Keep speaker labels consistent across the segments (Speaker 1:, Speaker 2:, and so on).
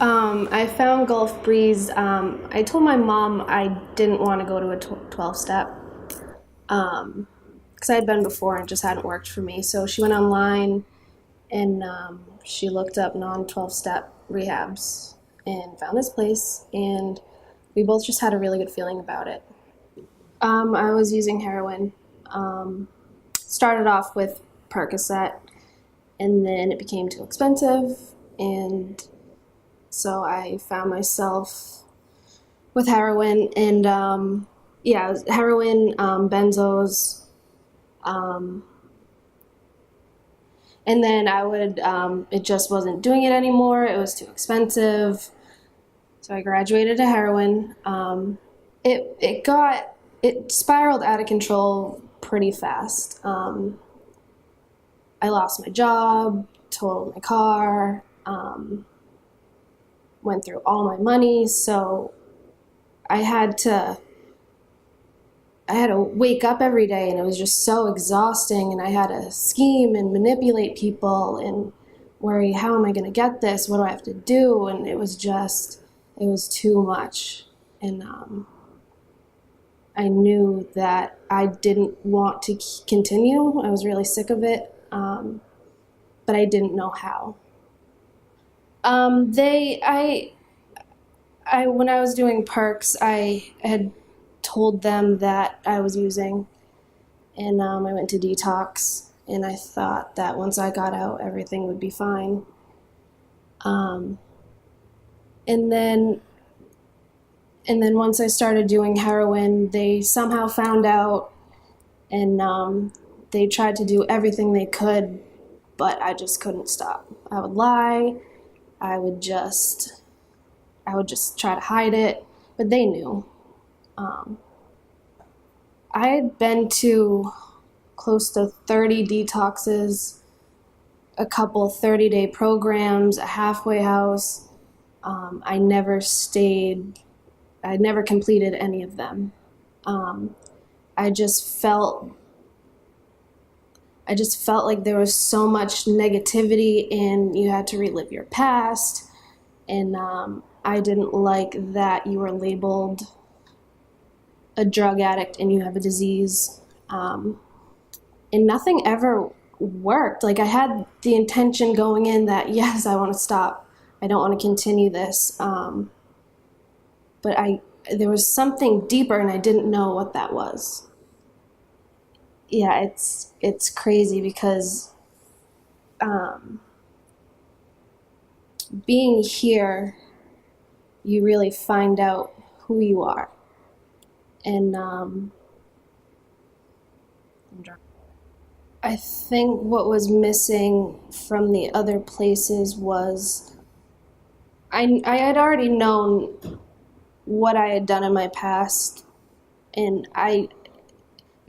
Speaker 1: I found Gulf Breeze. I told my mom I didn't want to go to a 12-step because I had been before and it just hadn't worked for me. So she went online and she looked up non-12-step rehabs and found this place, and we both just had a really good feeling about it. I was using heroin. Started off with Percocet, and then it became too expensive, and so I found myself with heroin, and yeah, it was heroin, benzos, um, and then I would, it just wasn't doing it anymore. It was too expensive, so I graduated to heroin. It spiraled out of control pretty fast. I lost my job, totaled my car, went through all my money, so I had to wake up every day, and it was just so exhausting, and I had to scheme and manipulate people and worry, how am I going to get this? What do I have to do? And it was too much. And I knew that I didn't want to continue. I was really sick of it, but I didn't know how. When I was doing perks, I had told them that I was using, and I went to detox, and I thought that once I got out, everything would be fine. And then once I started doing heroin, they somehow found out, and they tried to do everything they could, but I just couldn't stop. I would lie. I would just try to hide it, but they knew. I had been to close to 30 detoxes, a couple 30-day programs, a halfway house. I never completed any of them. I just felt like there was so much negativity, and you had to relive your past, and I didn't like that you were labeled a drug addict and you have a disease, and nothing ever worked. Like, I had the intention going in that, yes, I want to stop, I don't want to continue this, but there was something deeper, and I didn't know what that was. Yeah, it's crazy because being here, you really find out who you are. And I think what was missing from the other places was I had already known what I had done in my past, and it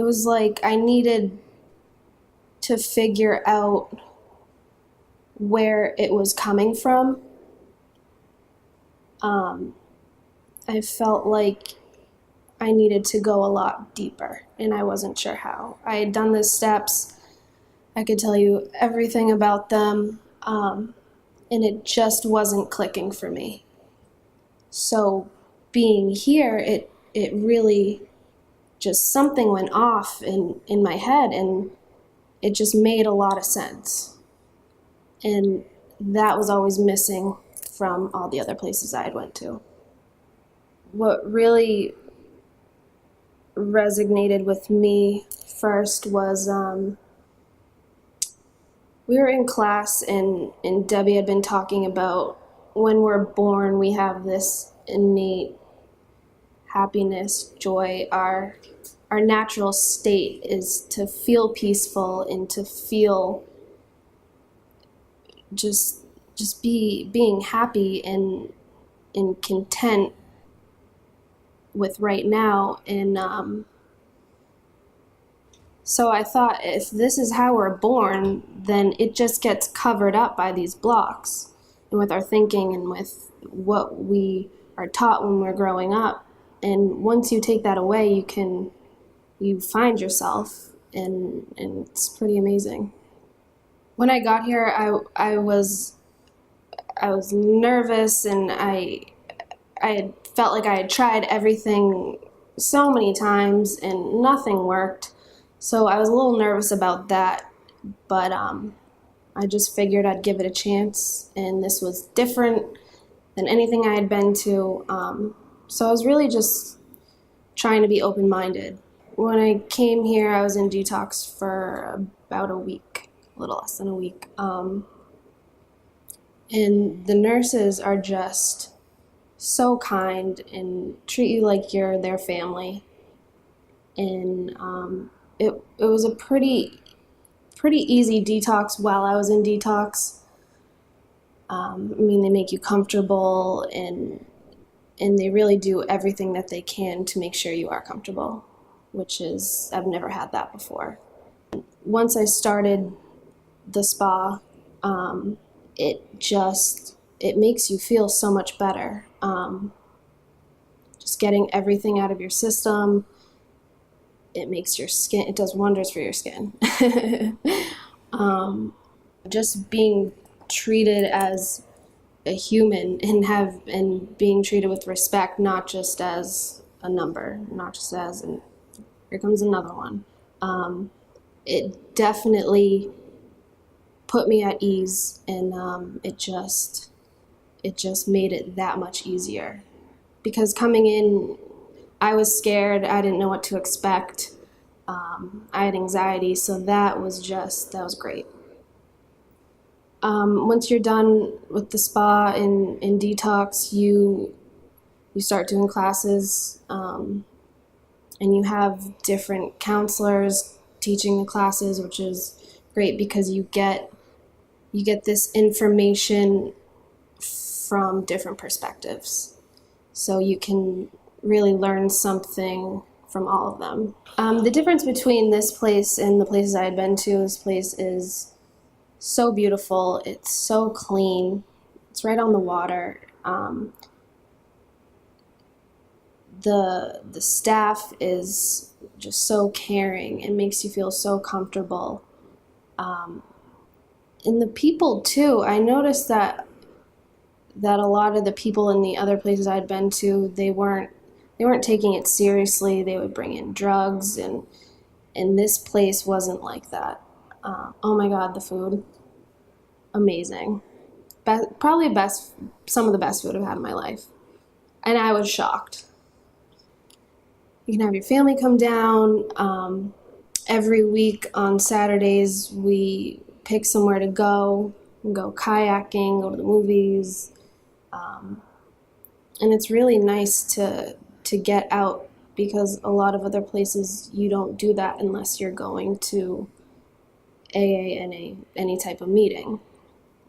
Speaker 1: was like I needed to figure out where it was coming from. I felt like I needed to go a lot deeper, and I wasn't sure how. I had done the steps. I could tell you everything about them, and it just wasn't clicking for me. So being here, it really just, something went off in my head, and it just made a lot of sense. And that was always missing from all the other places I had went to. What really resonated with me first was we were in class, and Debbie had been talking about when we're born, we have this innate happiness, joy. Our natural state is to feel peaceful and to feel just being happy and content with right now. And so I thought, if this is how we're born, then it just gets covered up by these blocks, and with our thinking and with what we are taught when we're growing up. And once you take that away, you find yourself, and it's pretty amazing. When I got here, I I was nervous, and I had felt like I had tried everything so many times and nothing worked. So I was a little nervous about that, but I just figured I'd give it a chance, and this was different than anything I had been to. So I was really just trying to be open-minded. When I came here, I was in detox for about a week, a little less than a week. And the nurses are just so kind and treat you like you're their family. And it was a pretty easy detox while I was in detox. I mean, they make you comfortable, and they really do everything that they can to make sure you are comfortable, which is, I've never had that before. Once I started the spa, it makes you feel so much better. Just getting everything out of your system, it makes your skin, it does wonders for your skin. Just being treated as a human and being treated with respect, not just as a number, not just as here comes another one. It definitely put me at ease, and it just made it that much easier. Because coming in, I was scared. I didn't know what to expect. I had anxiety, so that was great. Once you're done with the spa and detox, you start doing classes, and you have different counselors teaching the classes, which is great because you get this information from different perspectives. So you can really learn something from all of them. The difference between this place and the places I had been to, this place is so beautiful. It's so clean. It's right on the water. The staff is just so caring and makes you feel so comfortable. And the people too. I noticed that a lot of the people in the other places I'd been to, they weren't taking it seriously. They would bring in drugs, and this place wasn't like that. Oh my God, the food, amazing. Probably some of the best food I've had in my life. And I was shocked. You can have your family come down. Every week on Saturdays, we pick somewhere to go kayaking, go to the movies. And it's really nice to get out, because a lot of other places you don't do that unless you're going to AA and any type of meeting.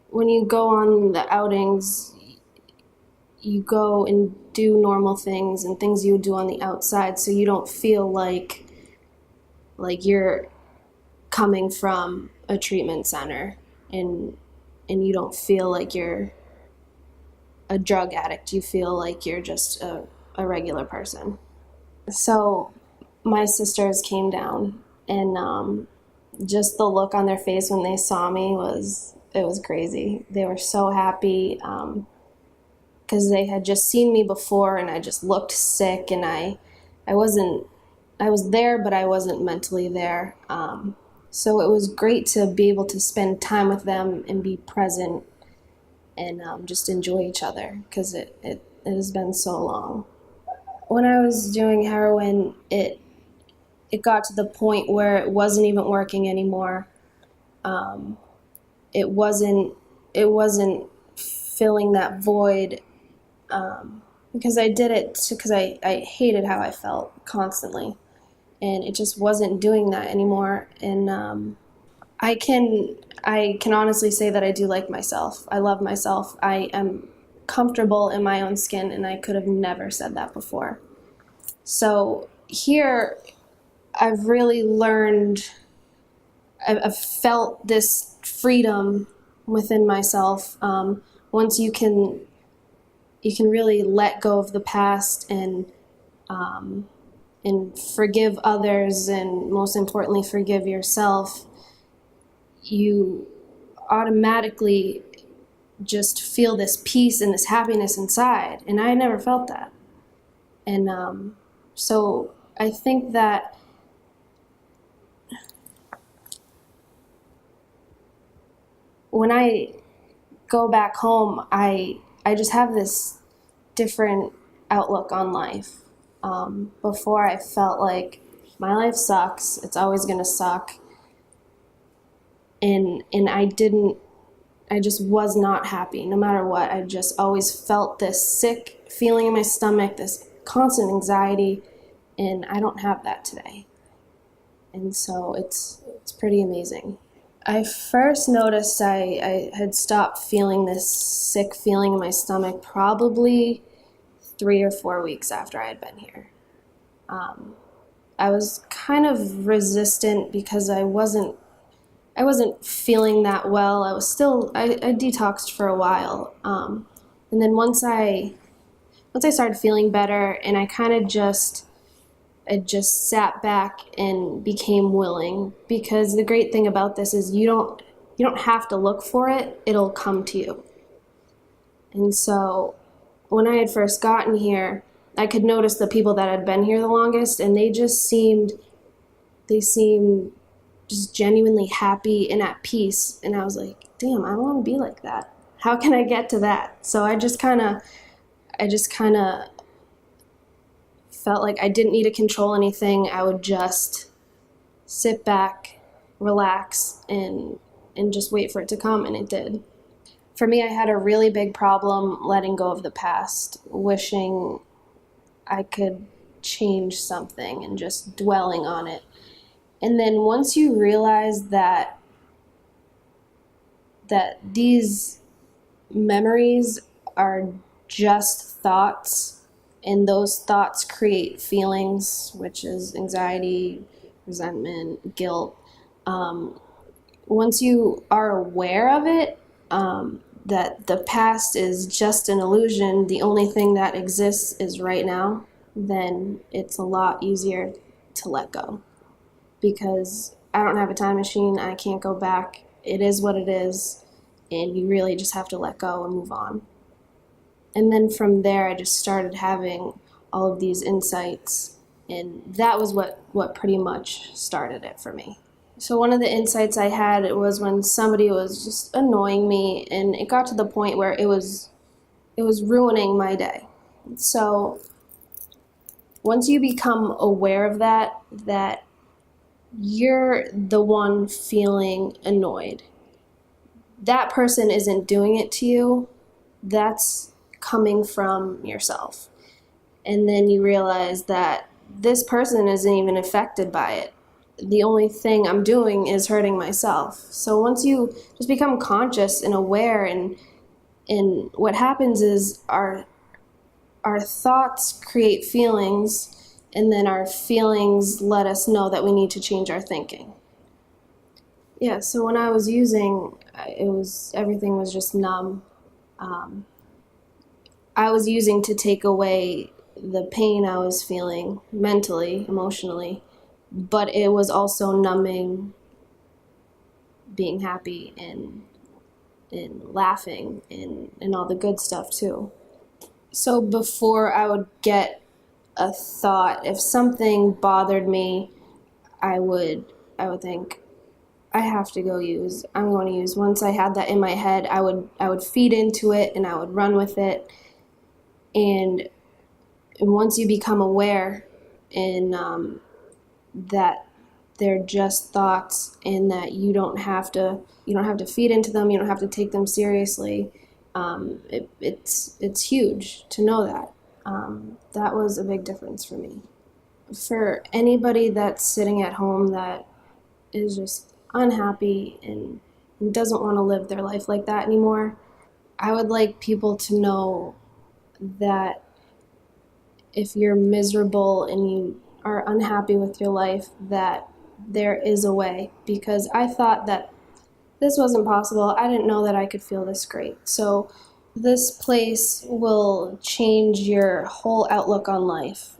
Speaker 1: When you go on the outings, you go and do normal things and things you would do on the outside, so you don't feel like you're coming from a treatment center, and you don't feel like you're a drug addict. You feel like you're just a regular person. So my sisters came down, and just the look on their face when they saw me was crazy. They were so happy, because they had just seen me before, and I just looked sick, and I was there, but I wasn't mentally there. So it was great to be able to spend time with them and be present, and just enjoy each other, because it has been so long. When I was doing heroin, it got to the point where it wasn't even working anymore. It wasn't filling that void, because I did it because I hated how I felt constantly, and it just wasn't doing that anymore. And I can honestly say that I do like myself. I love myself. I am comfortable in my own skin, and I could have never said that before. So here, I've really learned, I've felt this freedom within myself. Once you can really let go of the past and forgive others, and most importantly, forgive yourself, you automatically just feel this peace and this happiness inside, and I never felt that. And so I think that when I go back home, I just have this different outlook on life. Before, I felt like my life sucks, it's always gonna suck, and I just was not happy no matter what. I just always felt this sick feeling in my stomach, this constant anxiety, and I don't have that today. And so it's pretty amazing. I first noticed I had stopped feeling this sick feeling in my stomach probably 3 or 4 weeks after I had been here. I was kind of resistant because I wasn't feeling that well. I detoxed for a while. And then once I started feeling better, and I just sat back and became willing, because the great thing about this is you don't have to look for it, it'll come to you. And so when I had first gotten here, I could notice the people that had been here the longest, and they seemed just genuinely happy and at peace. And I was like, damn, I want to be like that. How can I get to that? So I just kind of felt like I didn't need to control anything. I would just sit back, relax, and just wait for it to come, and it did. For me, I had a really big problem letting go of the past, wishing I could change something and just dwelling on it. And then once you realize that these memories are just thoughts, and those thoughts create feelings, which is anxiety, resentment, guilt. Once you are aware of it, that the past is just an illusion, the only thing that exists is right now, then it's a lot easier to let go. Because I don't have a time machine, I can't go back. It is what it is, and you really just have to let go and move on. And then from there, I just started having all of these insights, and that was what pretty much started it for me. So one of the insights I had was when somebody was just annoying me, and it got to the point where it was ruining my day. So once you become aware of that you're the one feeling annoyed, that person isn't doing it to you, that's coming from yourself. And then you realize that this person isn't even affected by it. The only thing I'm doing is hurting myself. So once you just become conscious and aware, and what happens is our thoughts create feelings, and then our feelings let us know that we need to change our thinking. Yeah, so when I was using, everything was just numb. I was using to take away the pain I was feeling mentally, emotionally, but it was also numbing being happy and laughing and all the good stuff too. So before I would get a thought, if something bothered me, I would think, I'm going to use. Once I had that in my head, I would feed into it, and I would run with it. And once you become aware, and that they're just thoughts, and that you don't have to feed into them, you don't have to take them seriously, it's huge to know that. That was a big difference for me. For anybody that's sitting at home that is just unhappy and doesn't want to live their life like that anymore, I would like people to know that if you're miserable and you are unhappy with your life, that there is a way. Because I thought that this wasn't possible. I didn't know that I could feel this great. So this place will change your whole outlook on life.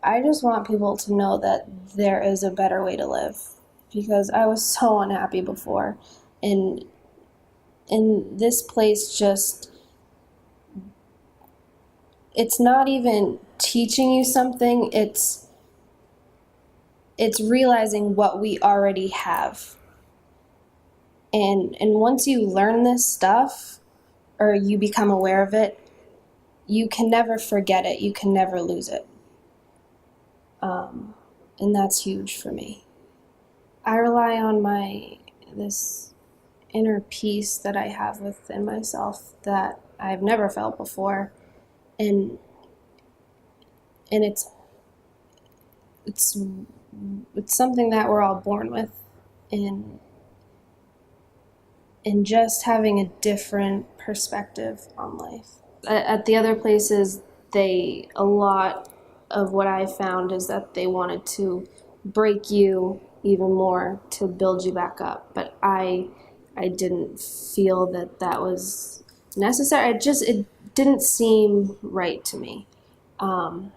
Speaker 1: I just want people to know that there is a better way to live, because I was so unhappy before, and And this place just, it's not even teaching you something, it's realizing what we already have. And once you learn this stuff, or you become aware of it, you can never forget it, you can never lose it. And that's huge for me. I rely on this inner peace that I have within myself that I've never felt before, and it's something that we're all born with, and just having a different perspective on life. At the other places, a lot of what I found is that they wanted to break you even more to build you back up, but I didn't feel that was necessary. It didn't seem right to me. And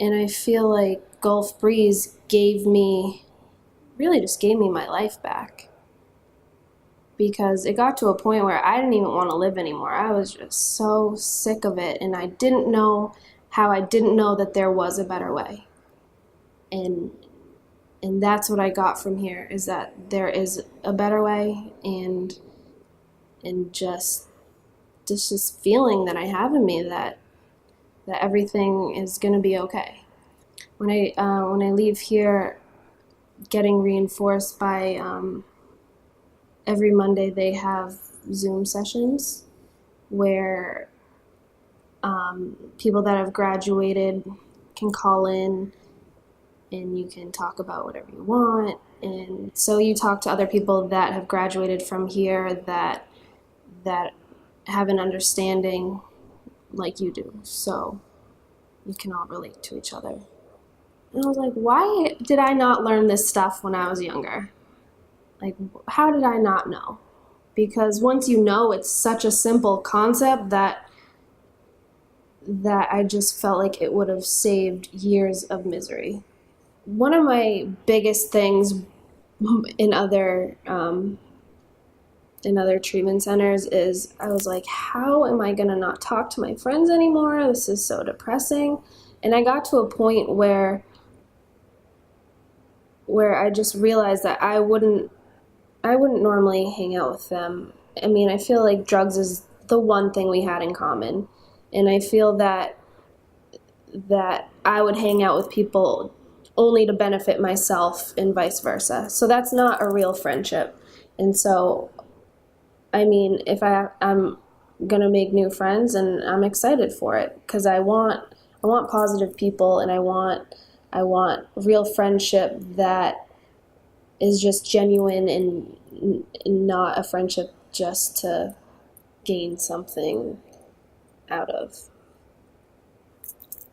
Speaker 1: I feel like Gulf Breeze really just gave me my life back. Because it got to a point where I didn't even want to live anymore. I was just so sick of it, and I didn't know how I didn't know that there was a better way. And that's what I got from here, is that there is a better way, and just this feeling that I have in me that everything is going to be okay. When I leave here, getting reinforced by every Monday they have Zoom sessions where people that have graduated can call in, and you can talk about whatever you want. And so you talk to other people that have graduated from here that have an understanding like you do, so you can all relate to each other. And I was like, why did I not learn this stuff when I was younger? Like, how did I not know? Because once you know, it's such a simple concept that I just felt like it would have saved years of misery. One of my biggest things in other treatment centers is I was like, how am I going to not talk to my friends anymore? This is so depressing. And I got to a point where I just realized that I wouldn't normally hang out with them. I mean, I feel like drugs is the one thing we had in common. And I feel that I would hang out with people only to benefit myself and vice versa. So that's not a real friendship. And so, I mean, if I'm going to make new friends, and I'm excited for it, because I want positive people, and I want real friendship that is just genuine and not a friendship just to gain something out of.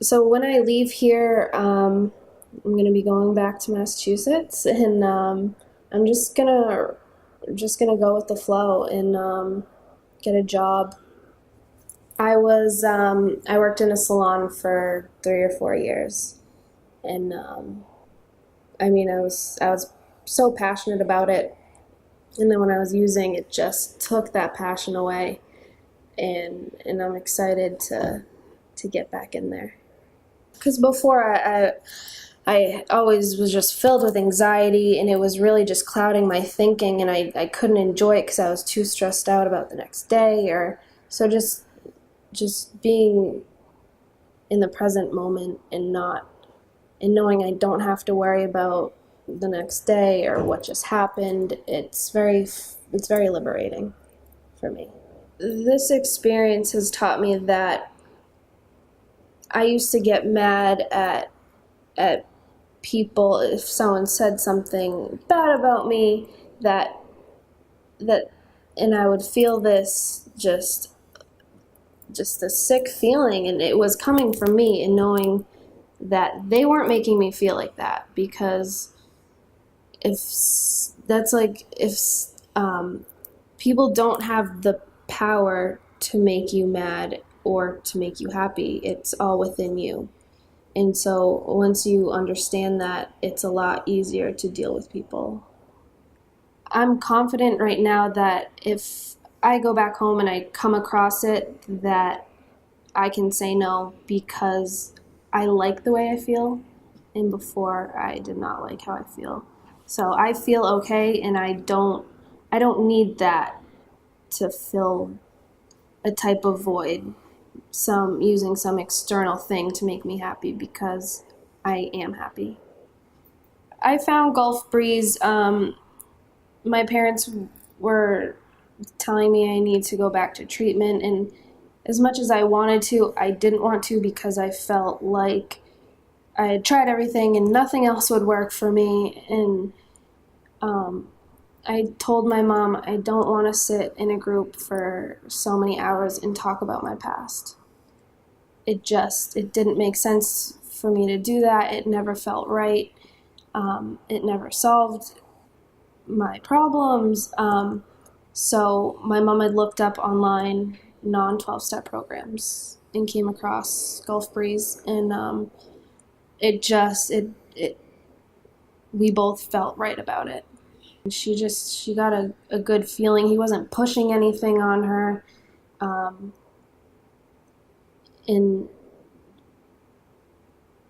Speaker 1: So when I leave here, I'm going to be going back to Massachusetts, and I'm just gonna go with the flow and get a job. I worked in a salon for 3 or 4 years, and I mean, I was so passionate about it, and then when I was using, it just took that passion away, and I'm excited to get back in there. Because before I always was just filled with anxiety, and it was really just clouding my thinking, and I couldn't enjoy it because I was too stressed out about the next day, or so just being in the present moment and knowing I don't have to worry about the next day or what just happened. It's very liberating for me. This experience has taught me that I used to get mad at people if someone said something bad about me, and I would feel this just a sick feeling, and it was coming from me, and knowing that they weren't making me feel like that, because if people don't have the power to make you mad or to make you happy, it's all within you. And so once you understand that, it's a lot easier to deal with people. I'm confident right now that if I go back home and I come across it, that I can say no because I like the way I feel, and before I did not like how I feel. So I feel okay, and I don't need that to fill a type of void, using some external thing to make me happy, because I am happy. I found Gulf Breeze. My parents were telling me I need to go back to treatment, and as much as I wanted to, I didn't want to, because I felt like I had tried everything and nothing else would work for me. And I told my mom I don't want to sit in a group for so many hours and talk about my past. It didn't make sense for me to do that. It never felt right. It never solved my problems. So my mom had looked up online non-12-step programs and came across Gulf Breeze, and it we both felt right about it. She got a good feeling. He wasn't pushing anything on her, and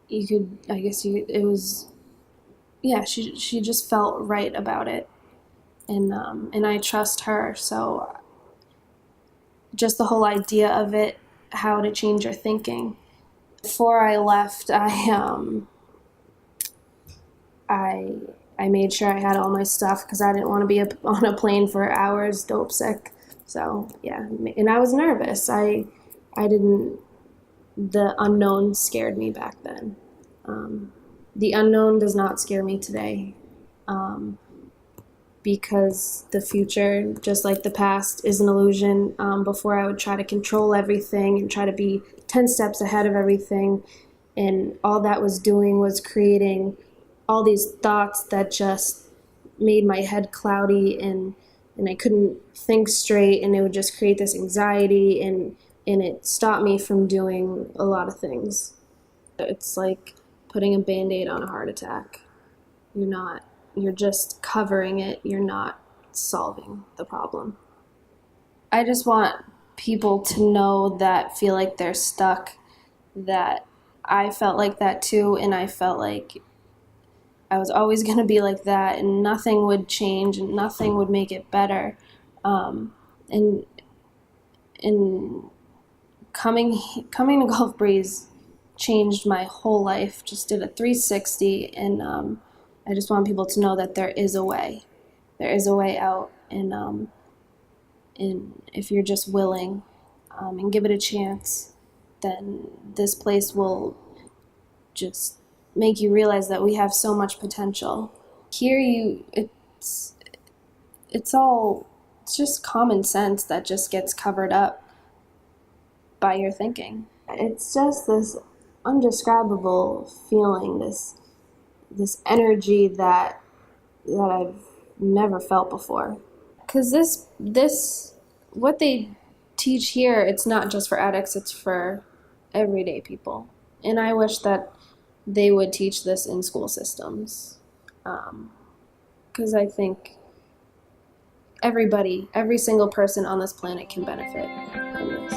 Speaker 1: it was, yeah, she just felt right about it, and I trust her. So just the whole idea of it, how to change your thinking. Before I left, I made sure I had all my stuff, because I didn't want to be on a plane for hours, dope sick. So yeah, and I was nervous. I didn't. The unknown scared me back then. The unknown does not scare me today, because the future, just like the past, is an illusion. Before, I would try to control everything and try to be 10 steps ahead of everything, and all that was doing was creating all these thoughts that just made my head cloudy, and I couldn't think straight, and it would just create this anxiety, and it stopped me from doing a lot of things. It's like putting a Band-Aid on a heart attack. You're just covering it. You're not solving the problem. I just want people to know that feel like they're stuck, that I felt like that too, and I felt like I was always going to be like that, and nothing would change, and nothing would make it better. And coming to Gulf Breeze changed my whole life. Just did a 360, and I just want people to know that there is a way. There is a way out, and if you're just willing, and give it a chance, then this place will just make you realize that we have so much potential. Here, it's just common sense that just gets covered up by your thinking. It's just this undescribable feeling, this energy that I've never felt before. Because this what they teach here, it's not just for addicts, it's for everyday people. And I wish that they would teach this in school systems, because I think every single person on this planet can benefit from this.